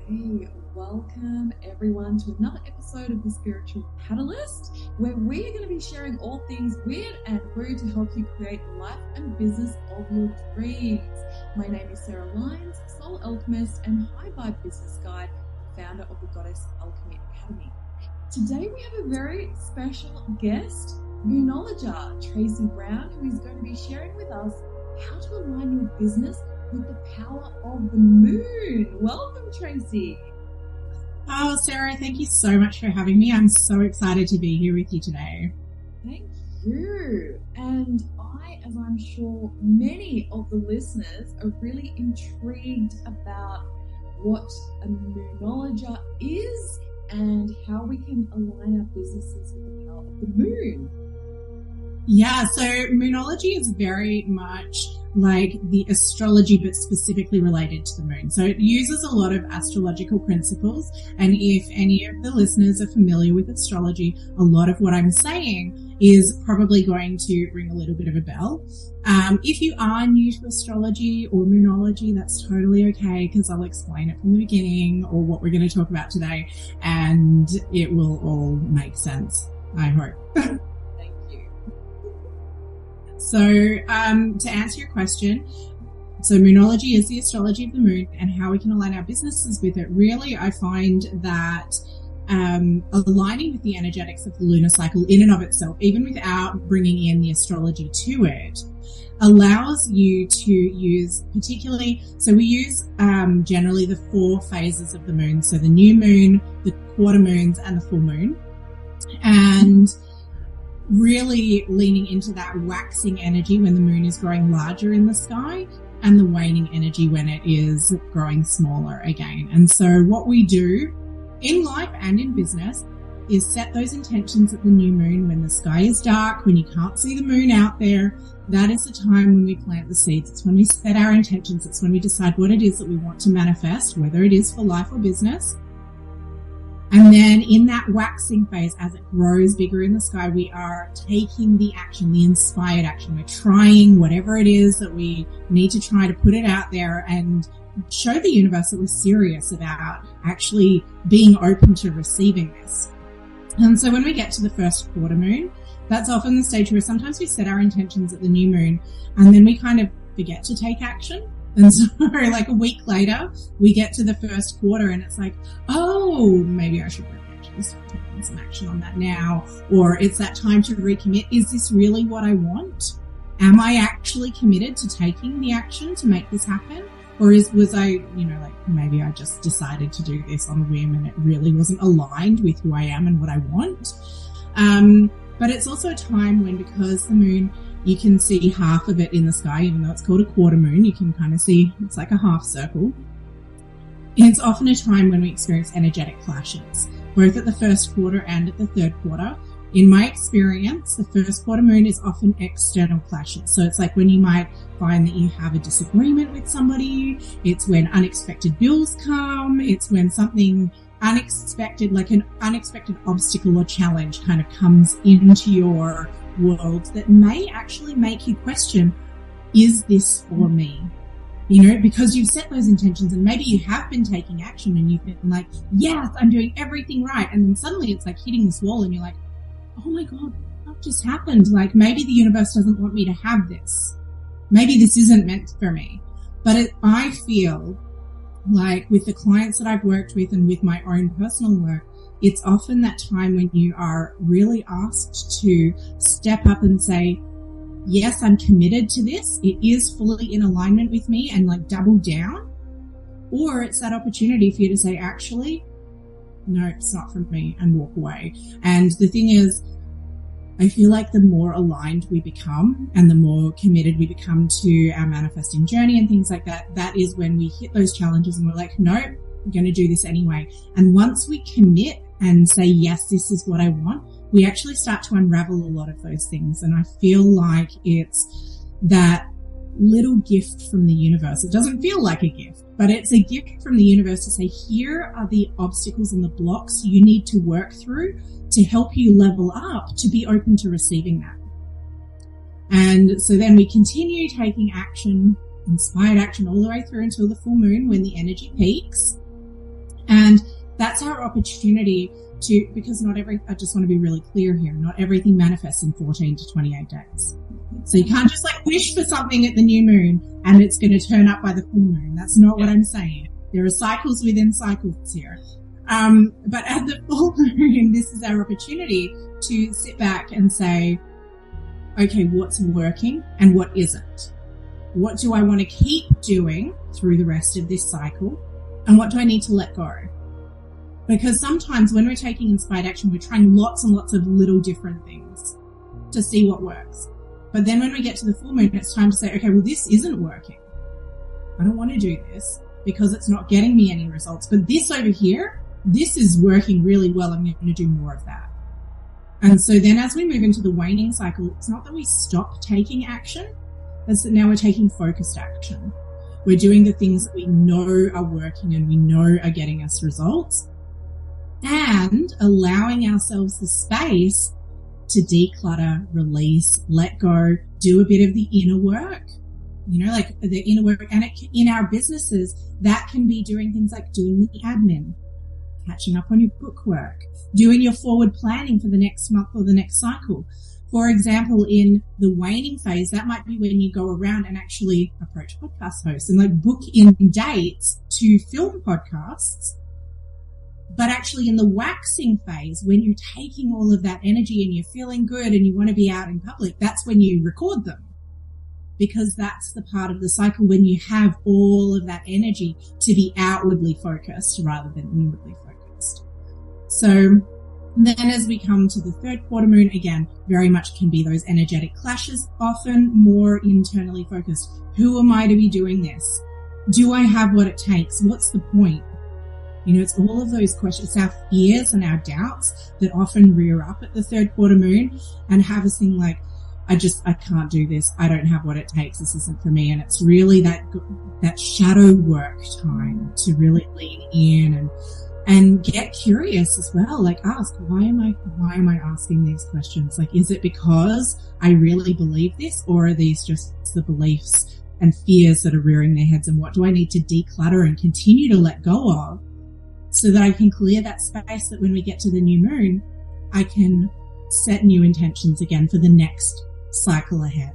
Hey, welcome everyone to another episode of The Spiritual Catalyst, where we are going to be sharing all things weird and woo to help you create the life and business of your dreams. My name is Sarah Lyons, Soul Alchemist and High Vibe Business Guide, founder of the Goddess Alchemy Academy. Today we have a very special guest, Moonology, Tracey Brown, who is going to be sharing with us how to align your business with the power of the moon. Welcome, Tracey. Oh, Sarah, thank you so much for having me. I'm so excited to be here with you today. Thank you. And as I'm sure many of the listeners are really intrigued about what a Moonology is and how we can align our businesses with the power of the moon. Yeah, so Moonology is very much like the astrology, but specifically related to the moon. So it uses a lot of astrological principles. And if any of the listeners are familiar with astrology, a lot of what I'm saying is probably going to ring a little bit of a bell. If you are new to astrology or Moonology, that's totally okay, because I'll explain it from the beginning or what we're going to talk about today, and it will all make sense, I hope. So to answer your question, so Moonology is the astrology of the moon and how we can align our businesses with it. Really, I find that aligning with the energetics of the lunar cycle in and of itself, even without bringing in the astrology to it, allows you to use particularly, so we use generally the 4 phases of the moon. So the new moon, the quarter moons, and the full moon. And really leaning into that waxing energy when the moon is growing larger in the sky, and the waning energy when it is growing smaller again. And so what we do in life and in business is set those intentions at the new moon when the sky is dark, when you can't see the moon out there. That is the time when we plant the seeds. It's when we set our intentions. It's when we decide what it is that we want to manifest, whether it is for life or business. And then in that waxing phase, as it grows bigger in the sky, we are taking the action, the inspired action. We're trying whatever it is that we need to try to put it out there and show the universe that we're serious about actually being open to receiving this. And so when we get to the first quarter moon, that's often the stage where sometimes we set our intentions at the new moon and then we kind of forget to take action. And so like a week later, we get to the first quarter and it's like, oh, maybe I should really actually start taking some action on that now. Or it's that time to recommit. Is this really what I want? Am I actually committed to taking the action to make this happen? Or was I, like maybe I just decided to do this on a whim and it really wasn't aligned with who I am and what I want? But it's also a time when, because the moon, you can see half of it in the sky, even though it's called a quarter moon, you can kind of see it's like a half circle. It's often a time when we experience energetic clashes, both at the first quarter and at the third quarter. In my experience, the first quarter moon is often external clashes. So it's like when you might find that you have a disagreement with somebody. It's when unexpected bills come. It's when something unexpected, like an unexpected obstacle or challenge kind of comes into your world that may actually make you question, is this for me? Because you've set those intentions and maybe you have been taking action and you've been like, yes, I'm doing everything right. And then suddenly it's like hitting this wall and you're like, oh my God, what just happened? Like maybe the universe doesn't want me to have this. Maybe this isn't meant for me. But I feel like with the clients that I've worked with and with my own personal work, it's often that time when you are really asked to step up and say, yes, I'm committed to this. It is fully in alignment with me, and like double down. Or it's that opportunity for you to say, actually, no, it's not for me, and walk away. And the thing is, I feel like the more aligned we become and the more committed we become to our manifesting journey and things like that, that is when we hit those challenges and we're like, no, I'm going to do this anyway. And once we commit and say, yes, this is what I want, we actually start to unravel a lot of those things. And I feel like it's that little gift from the universe. It doesn't feel like a gift, but it's a gift from the universe to say, here are the obstacles and the blocks you need to work through to help you level up to be open to receiving that. And so then we continue taking action, inspired action all the way through until the full moon when the energy peaks. And that's our opportunity because I just want to be really clear here, not everything manifests in 14 to 28 days. So you can't just wish for something at the new moon and it's going to turn up by the full moon. That's not what I'm saying. There are cycles within cycles here. But at the full moon, this is our opportunity to sit back and say, okay, what's working and what isn't? What do I want to keep doing through the rest of this cycle? And what do I need to let go? Because sometimes when we're taking inspired action, we're trying lots and lots of little different things to see what works. But then when we get to the full moon, it's time to say, okay, well, this isn't working. I don't want to do this because it's not getting me any results. But this over here, this is working really well. I'm going to do more of that. And so then as we move into the waning cycle, it's not that we stop taking action. It's that now we're taking focused action. We're doing the things that we know are working and we know are getting us results, and allowing ourselves the space to declutter, release, let go, do a bit of the inner work, the inner work. And in our businesses, that can be doing things like doing the admin, catching up on your book work, doing your forward planning for the next month or the next cycle. For example, in the waning phase, that might be when you go around and actually approach podcast hosts and book in dates to film podcasts. But actually in the waxing phase, when you're taking all of that energy and you're feeling good and you want to be out in public, that's when you record them. Because that's the part of the cycle when you have all of that energy to be outwardly focused rather than inwardly focused. So then as we come to the third quarter moon, again, very much can be those energetic clashes, often more internally focused. Who am I to be doing this? Do I have what it takes? What's the point? It's all of those questions. It's our fears and our doubts that often rear up at the third quarter moon and have us think I can't do this. I don't have what it takes. This isn't for me. And it's really that shadow work time to really lean in and get curious as well. Ask, why am I asking these questions? Is it because I really believe this, or are these just the beliefs and fears that are rearing their heads? And what do I need to declutter and continue to let go of, so that I can clear that space that when we get to the new moon, I can set new intentions again for the next cycle ahead.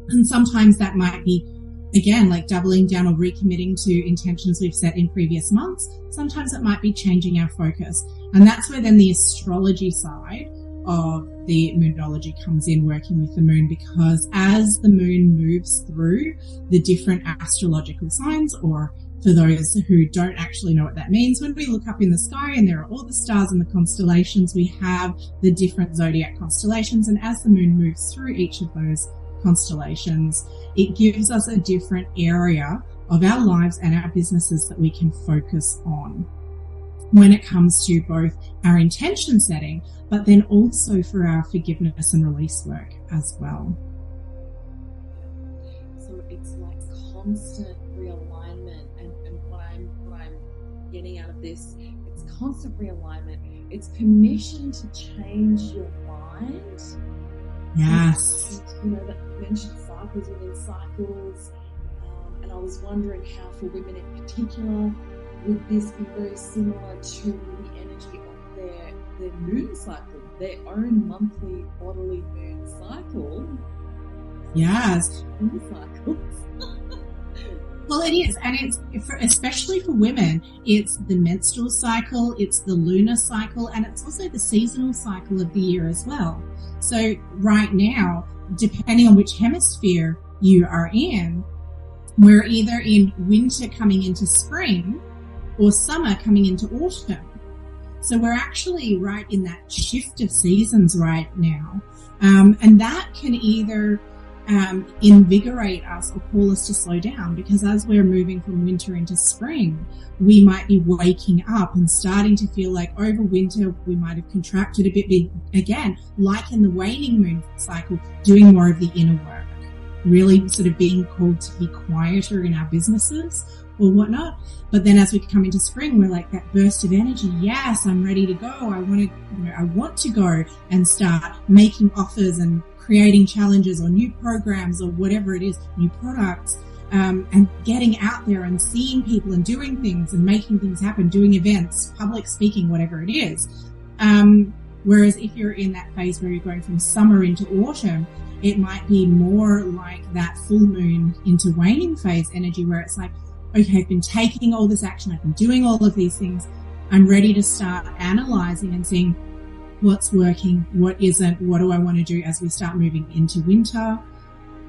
And sometimes that might be, again, doubling down or recommitting to intentions we've set in previous months. Sometimes it might be changing our focus. And that's where then the astrology side of the Moonology comes in, working with the moon, because as the moon moves through the different astrological signs, or for those who don't actually know what that means, when we look up in the sky and there are all the stars and the constellations, we have the different zodiac constellations. And as the moon moves through each of those constellations, it gives us a different area of our lives and our businesses that we can focus on when it comes to both our intention setting, but then also for our forgiveness and release work as well. So it's constant realignment, and what I'm getting out of this, it's constant realignment. It's permission to change your mind. Yes. That mentioned cycles within cycles. And I was wondering how, for women in particular, would this be very similar to the energy of their moon cycle, their own monthly bodily moon cycle? Yes. Moon cycles. Well, it is. And it's, especially for women, it's the menstrual cycle, it's the lunar cycle, and it's also the seasonal cycle of the year as well. So right now, depending on which hemisphere you are in, we're either in winter coming into spring or summer coming into autumn. So we're actually right in that shift of seasons right now. And that can either invigorate us or call us to slow down, because as we're moving from winter into spring, we might be waking up and starting to feel like over winter we might have contracted a bit again, like in the waning moon cycle, doing more of the inner work, really sort of being called to be quieter in our businesses or whatnot. But then as we come into spring, we're like that burst of energy. Yes, I'm ready to go. I want to go and start making offers and creating challenges or new programs or whatever it is, new products. and getting out there and seeing people and doing things and making things happen, doing events, public speaking, whatever it is. Whereas if you're in that phase where you're going from summer into autumn, it might be more like that full moon into waning phase energy, where it's like, okay, I've been taking all this action, I've been doing all of these things, I'm ready to start analyzing and seeing what's working, what isn't, what do I want to do as we start moving into winter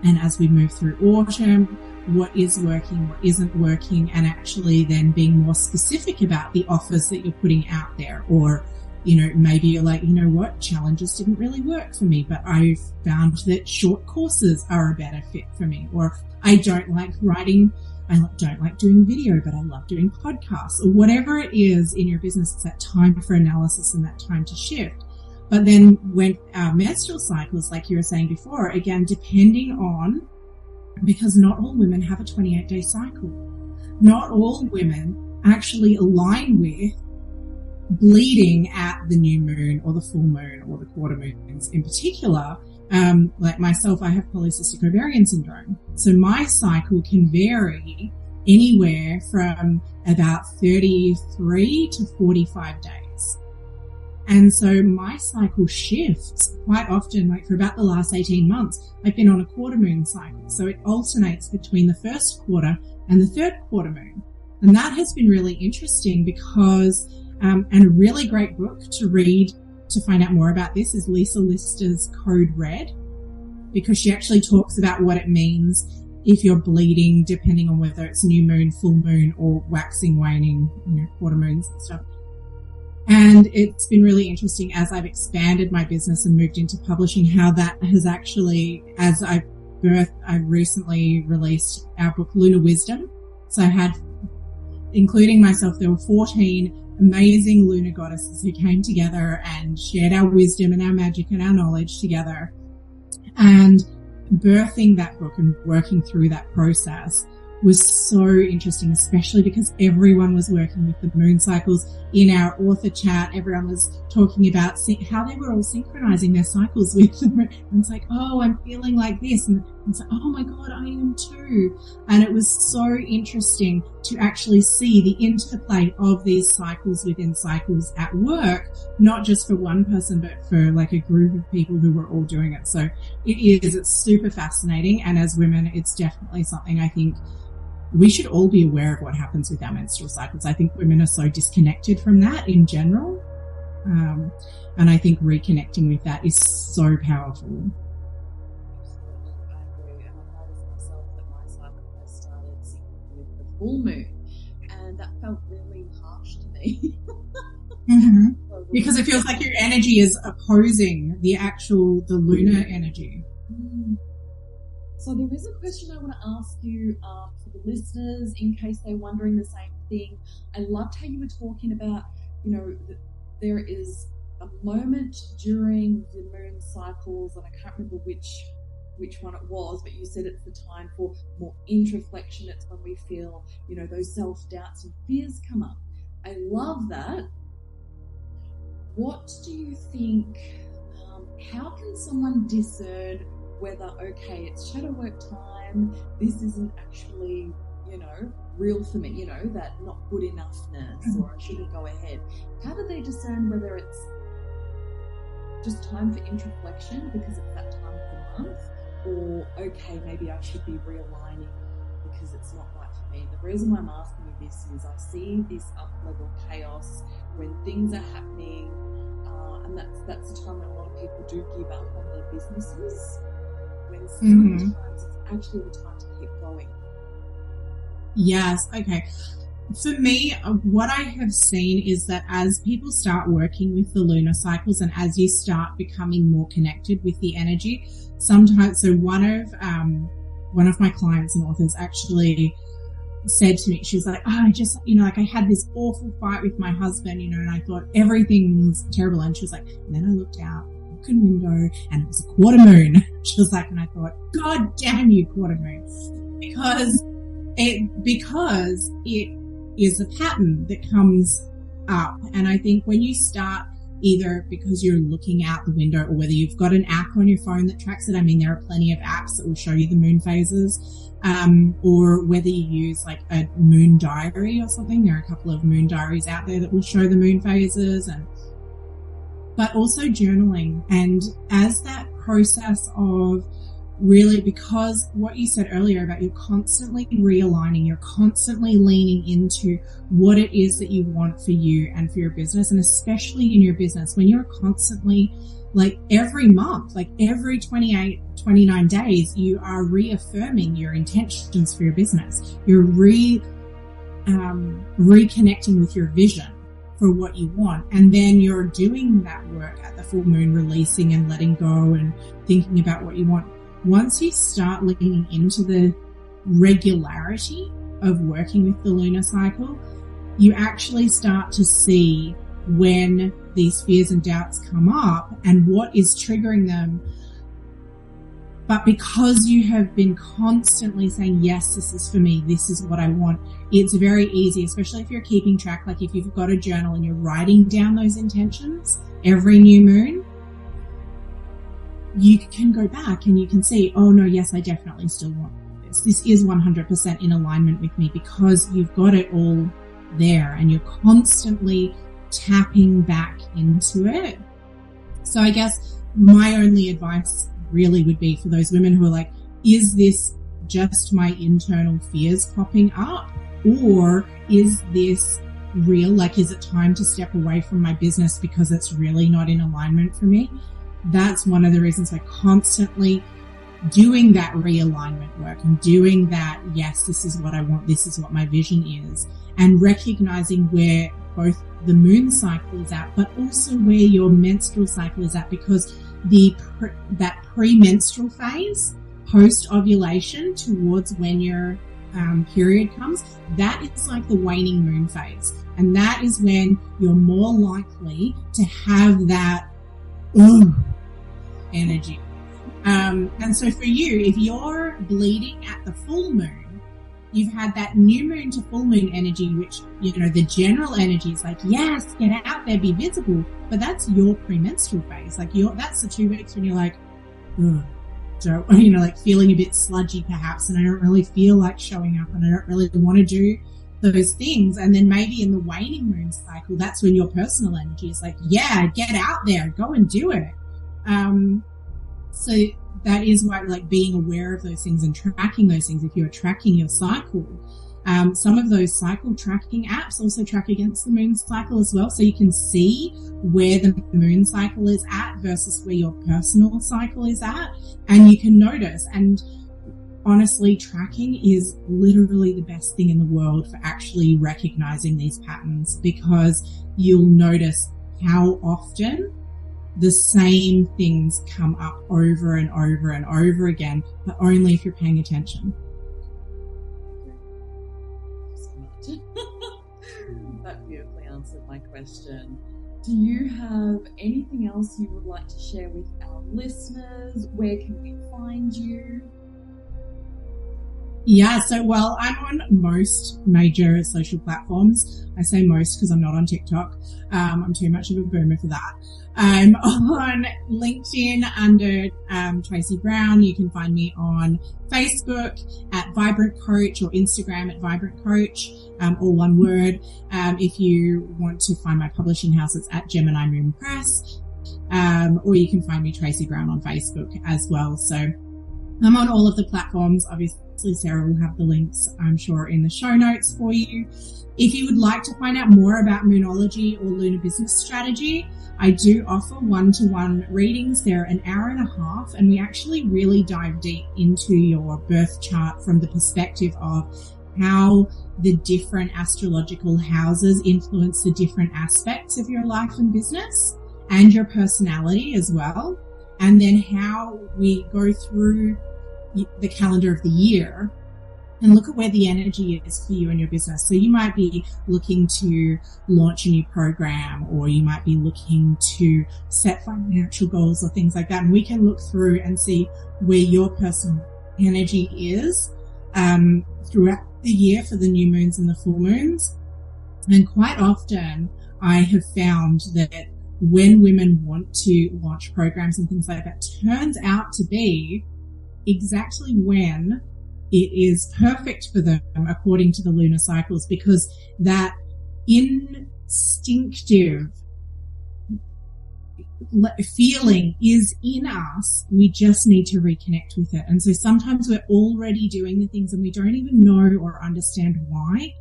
and as we move through autumn, what is working, what isn't working, and actually then being more specific about the offers that you're putting out there. Or, you know, maybe you're like, you know what, challenges didn't really work for me, but I found that short courses are a better fit for me. Or I don't like writing, I don't like doing video, but I love doing podcasts. Or whatever it is in your business, it's that time for analysis and that time to shift. But then when our menstrual cycles, like you were saying before, again, depending on, because not all women have a 28-day cycle. Not all women actually align with bleeding at the new moon or the full moon or the quarter moons in particular. Like myself, I have polycystic ovarian syndrome. So my cycle can vary anywhere from about 33 to 45 days. And so my cycle shifts quite often, like for about the last 18 months, I've been on a quarter moon cycle. So it alternates between the first quarter and the third quarter moon. And that has been really interesting because, and a really great book to read to find out more about this is Lisa Lister's Code Red, because she actually talks about what it means if you're bleeding, depending on whether it's new moon, full moon, or waxing, waning, you know, quarter moons and stuff. And it's been really interesting as I've expanded my business and moved into publishing, how that has actually, as I've recently released our book, Lunar Wisdom. So I had, including myself, there were 14 amazing lunar goddesses who came together and shared our wisdom and our magic and our knowledge together. And birthing that book and working through that process was so interesting, especially because everyone was working with the moon cycles. In our author chat, everyone was talking about how they were all synchronizing their cycles with them. And it's like, oh, I'm feeling like this. And it's like, oh my God, I am too. And it was so interesting to actually see the interplay of these cycles within cycles at work, not just for one person, but for like a group of people who were all doing it. So it's super fascinating. And as women, it's definitely something I think we should all be aware of what happens with our menstrual cycles. I think women are so disconnected from that in general. And I think reconnecting with that is so powerful. Absolutely, I agree. And I noticed myself that my cycle has started syncing with the full moon, and that felt really harsh to me. Mm-hmm. Because it feels like your energy is opposing the lunar energy. So there is a question I want to ask you for the listeners in case they're wondering the same thing. I loved how you were talking about, you know, there is a moment during the moon cycles, and I can't remember which one it was, but you said it's the time for more introspection. It's when we feel, you know, those self-doubts and fears come up. I love that. What do you think, how can someone discern whether, okay, it's shadow work time, this isn't actually, you know, real for me, you know, that not good enoughness, or I shouldn't go ahead? How do they discern whether it's just time for introspection because it's that time of the month, or okay, maybe I should be realigning because it's not right for me? The reason why I'm asking you this is I see this up-level chaos when things are happening, and that's the time when a lot of people do give up on their businesses, when sometimes it's actually the time to keep going. Yes, okay. For me, what I have seen is that as people start working with the lunar cycles and as you start becoming more connected with the energy, sometimes, so one of my clients and authors actually said to me, she was like, oh, I just, you know, like I had this awful fight with my husband, you know, and I thought everything was terrible. And she was like, and then I looked out the window and it was a quarter moon. She was like, and I thought, God damn you, quarter moon. Because it is a pattern that comes up. And I think when you start, either because you're looking out the window or whether you've got an app on your phone that tracks it. I mean, there are plenty of apps that will show you the moon phases. or whether you use like a moon diary or something. There are a couple of moon diaries out there that will show the moon phases, but also journaling. And as that process of really, because what you said earlier about you're constantly realigning, you're constantly leaning into what it is that you want for you and for your business, and especially in your business, when you're constantly, like every month, like every 28, 29 days, you are reaffirming your intentions for your business. You're reconnecting with your vision for what you want. And then you're doing that work at the full moon, releasing and letting go and thinking about what you want. Once you start leaning into the regularity of working with the lunar cycle, you actually start to see when these fears and doubts come up and what is triggering them. But because you have been constantly saying, yes, this is for me, this is what I want, it's very easy, especially if you're keeping track, like if you've got a journal and you're writing down those intentions every new moon, you can go back and you can see, oh no, yes, I definitely still want this. This is 100% in alignment with me, because you've got it all there and you're constantly tapping back into it. So I guess my only advice really would be for those women who are like, is this just my internal fears popping up? Or is this real? Like, is it time to step away from my business because it's really not in alignment for me? That's one of the reasons I constantly doing that realignment work and doing that, yes, this is what I want, this is what my vision is, and recognizing where both the moon cycle is at, but also where your menstrual cycle is at, because that premenstrual phase, post-ovulation towards when your period comes, that is like the waning moon phase. And that is when you're more likely to have that energy. And so for you, if you're bleeding at the full moon, you've had that new moon to full moon energy, which, you know, the general energy is like, yes, get out there, be visible. But that's your premenstrual phase. Like that's the 2 weeks when you're like, so, you know, like feeling a bit sludgy perhaps, and I don't really feel like showing up and I don't really want to do those things. And then maybe in the waning moon cycle, that's when your personal energy is like, yeah, get out there, go and do it. So that is why, like, being aware of those things and tracking those things, if you're tracking your cycle, some of those cycle tracking apps also track against the moon cycle as well. So you can see where the moon cycle is at versus where your personal cycle is at. And you can notice, and honestly, tracking is literally the best thing in the world for actually recognizing these patterns, because you'll notice how often the same things come up over and over and over again, but only if you're paying attention. That beautifully answered my question. Do you have anything else you would like to share with our listeners? Where can we find you? Yeah, so, well, I'm on most major social platforms. I say most because I'm not on TikTok. I'm too much of a boomer for that. I'm on LinkedIn under Tracey Brown. You can find me on Facebook at Vibrant Coach, or Instagram at Vibrant Coach, all one word. If you want to find my publishing house, it's at Gemini Moon Press. Or you can find me Tracey Brown on Facebook as well. So I'm on all of the platforms. Obviously, Sarah will have the links, I'm sure, in the show notes for you. If you would like to find out more about Moonology or Lunar Business Strategy, I do offer one-to-one readings. They're an hour and a half, and we actually really dive deep into your birth chart from the perspective of how the different astrological houses influence the different aspects of your life and business and your personality as well. And then how we go through the calendar of the year and look at where the energy is for you and your business. So you might be looking to launch a new program, or you might be looking to set financial goals or things like that. And we can look through and see where your personal energy is throughout the year for the new moons and the full moons. And quite often I have found that when women want to launch programs and things like that, turns out to be exactly when it is perfect for them according to the lunar cycles, because that instinctive feeling is in us. We just need to reconnect with it. And so sometimes we're already doing the things and we don't even know or understand why.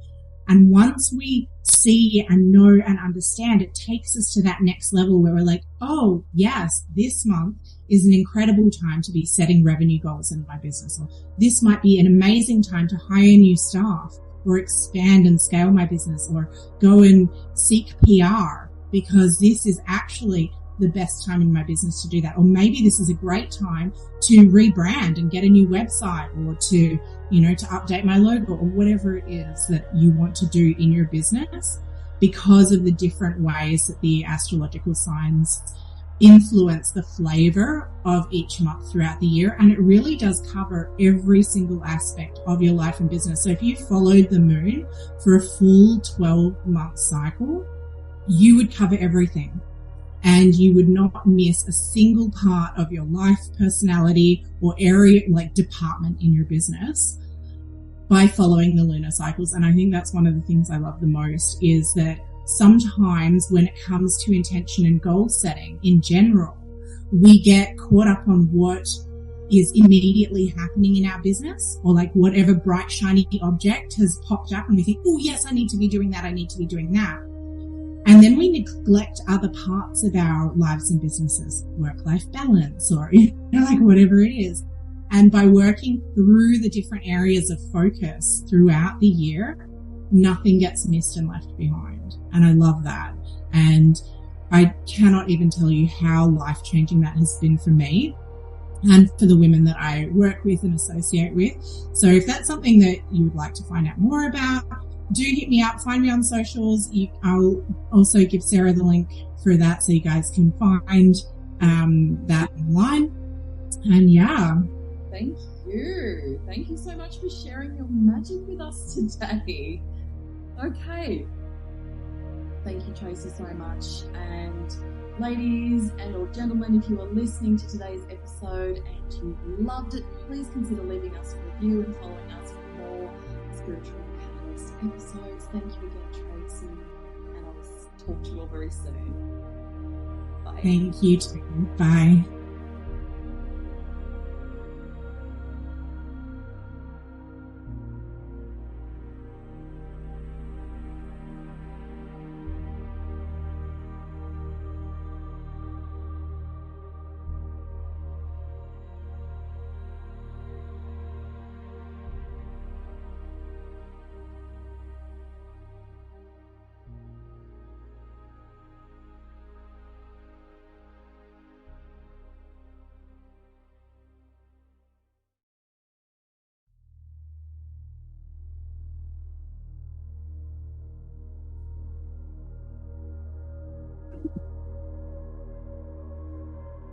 And once we see and know and understand, it takes us to that next level where we're like, oh yes, this month is an incredible time to be setting revenue goals in my business. Or this might be an amazing time to hire new staff or expand and scale my business or go and seek PR, because this is actually the best time in my business to do that. Or maybe this is a great time to rebrand and get a new website, or to, to update my logo, or whatever it is that you want to do in your business, because of the different ways that the astrological signs influence the flavor of each month throughout the year. And it really does cover every single aspect of your life and business. So if you followed the moon for a full 12-month cycle, you would cover everything. And you would not miss a single part of your life, personality, or area, like department in your business, by following the lunar cycles. And I think that's one of the things I love the most, is that sometimes when it comes to intention and goal setting in general, we get caught up on what is immediately happening in our business, or like whatever bright, shiny object has popped up and we think, oh yes, I need to be doing that. I need to be doing that. And then we neglect other parts of our lives and businesses, work-life balance, or like whatever it is. And by working through the different areas of focus throughout the year, nothing gets missed and left behind. And I love that. And I cannot even tell you how life-changing that has been for me and for the women that I work with and associate with. So if that's something that you would like to find out more about, do hit me up, find me on socials. I'll also give Sarah the link for that so you guys can find that online. And yeah. Thank you. Thank you so much for sharing your magic with us today. Okay. Thank you, Tracey, so much. And ladies and or gentlemen, if you are listening to today's episode and you loved it, please consider leaving us a review and following us for more spiritual episodes. Thank you again, Tracey, and I'll talk to you all very soon. Bye. Thank you too. Bye.